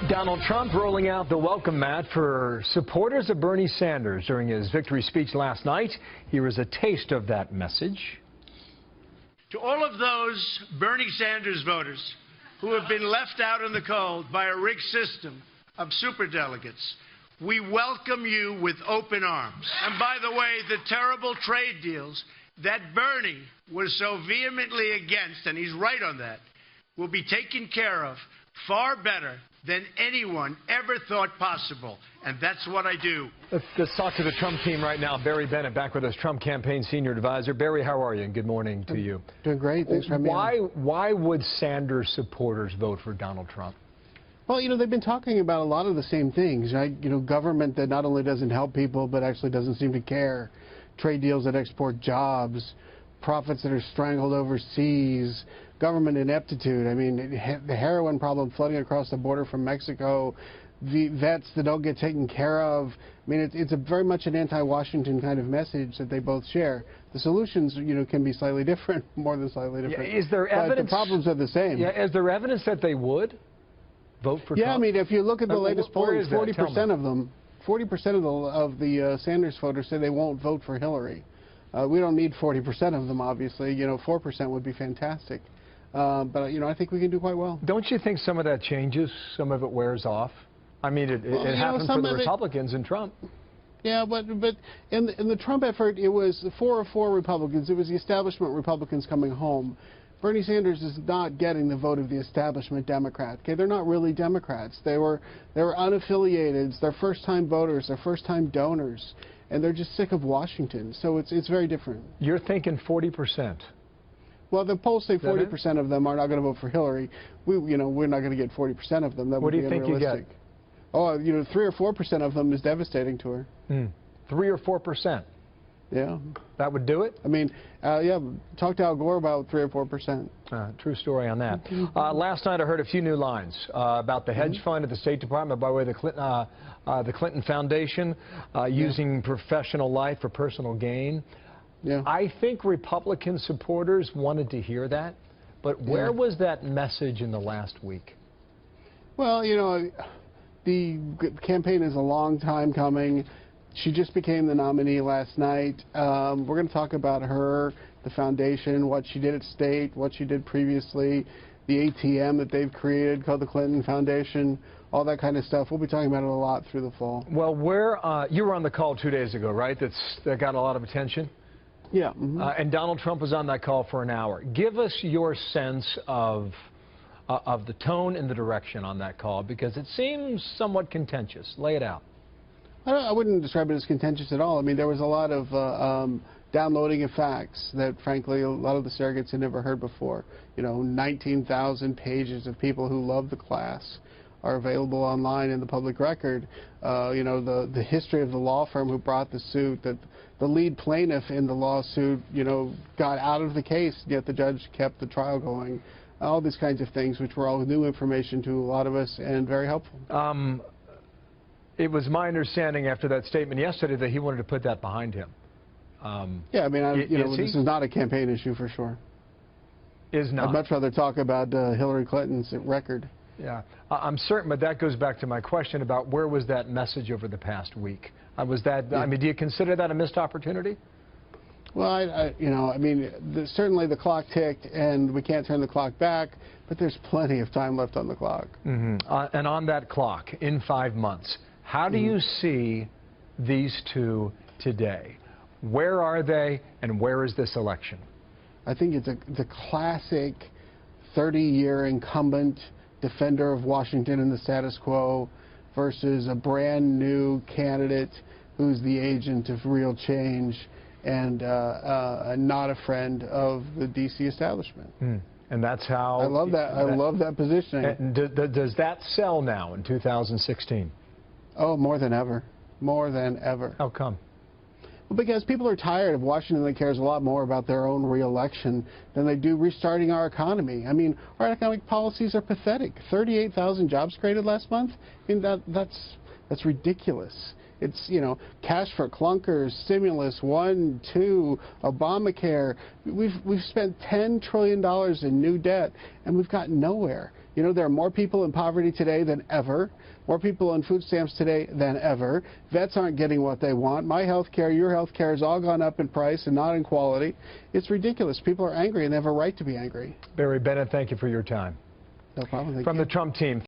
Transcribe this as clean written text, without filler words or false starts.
Donald Trump rolling out the welcome mat for supporters of Bernie Sanders during his victory speech last night. Here is a taste of that message. To all of those Bernie Sanders voters who have been left out in the cold by a rigged system of superdelegates, we welcome you with open arms. And by the way, the terrible trade deals that Bernie was so vehemently against, and he's right on that, will be taken care of far better than anyone ever thought possible. And that's what I do. Let's talk to the Trump team right now. Barry Bennett back with us, Trump campaign senior advisor. Barry, how are you? And good morning to you. Doing great. Thanks for having me on. Why would Sanders supporters vote for Donald Trump? Well, you know, they've been talking about a lot of the same things, right? You know, government that not only doesn't help people, but actually doesn't seem to care. Trade deals that export jobs, profits that are strangled overseas, government ineptitude. I mean, the heroin problem flooding across the border from Mexico, the vets that don't get taken care of. I mean, it's a very much an anti-Washington kind of message that they both share. The solutions, you know, can be slightly different, more than slightly different. Yeah, is there evidence? But the problems are the same. Yeah, is there evidence that they would vote for Trump? Yeah, I mean, if you look at the latest polls, 40% of them, 40% of the Sanders voters say they won't vote for Hillary. We don't need 40% of them, obviously. You know, 4% would be fantastic. But, you know, I think we can do quite well. Don't you think some of that changes? Some of it wears off? I mean, it happened for the Republicans and Trump. Yeah, but in the Trump effort, it was 4 of 4 Republicans. It was the establishment Republicans coming home. Bernie Sanders is not getting the vote of the establishment Democrat. Okay, they're not really Democrats. They were unaffiliated. It's their first-time voters, their first-time donors, and they're just sick of Washington. So it's very different. You're thinking 40%. Well, the polls say 40% of them are not going to vote for Hillary. We're not going to get 40% of them. That would be unrealistic. What do you think you get? Oh, you know, 3 or 4% of them is devastating to her. 3 or 4%. Yeah. That would do it? I mean, yeah, talk to Al Gore about 3 or 4%. True story on that. Last night I heard a few new lines about the hedge fund at the State Department by way of the Clinton Foundation using professional life for personal gain. Yeah. I think Republican supporters wanted to hear that, but where was that message in the last week? Well, you know, the campaign is a long time coming. She just became the nominee last night. We're going to talk about her, the foundation, what she did at State, what she did previously, the ATM that they've created called the Clinton Foundation, all that kind of stuff. We'll be talking about it a lot through the fall. Well, you were on the call 2 days ago, right? That got a lot of attention? Yeah. And Donald Trump was on that call for an hour. Give us your sense of the tone and the direction on that call, because it seems somewhat contentious. Lay it out. I wouldn't describe it as contentious at all. I mean, there was a lot of downloading of facts that, frankly, a lot of the surrogates had never heard before. You know, 19,000 pages of people who love the class are available online in the public record. You know, the history of the law firm who brought the suit, that the lead plaintiff in the lawsuit, you know, got out of the case, yet the judge kept the trial going. All these kinds of things, which were all new information to a lot of us and very helpful. It was my understanding after that statement yesterday that he wanted to put that behind him. Yeah, I mean, you know, this is not a campaign issue for sure. Is not. I'd much rather talk about Hillary Clinton's record. Yeah, I'm certain, but that goes back to my question about where was that message over the past week? I mean, do you consider that a missed opportunity? Well, you know, I mean, certainly the clock ticked, and we can't turn the clock back, but there's plenty of time left on the clock. And on that clock, in 5 months, how do you see these two today? Where are they, and where is this election? I think it's a classic 30-year incumbent defender of Washington and the status quo versus a brand new candidate who's the agent of real change and not a friend of the D.C. establishment. And that's how... I love that. I love that positioning. Does that sell now in 2016? Oh, more than ever. More than ever. How come? Well, because people are tired of Washington that cares a lot more about their own re-election than they do restarting our economy. I mean, our economic policies are pathetic. 38,000 jobs created last month? I mean, that's ridiculous. It's, you know, cash for clunkers, stimulus, 1, 2, Obamacare. We've spent $10 trillion in new debt, and we've gotten nowhere. You know, there are more people in poverty today than ever, more people on food stamps today than ever. Vets aren't getting what they want. My health care, your health care has all gone up in price and not in quality. It's ridiculous. People are angry and they have a right to be angry. Barry Bennett, thank you for your time. No problem. Thank From you. the Trump team.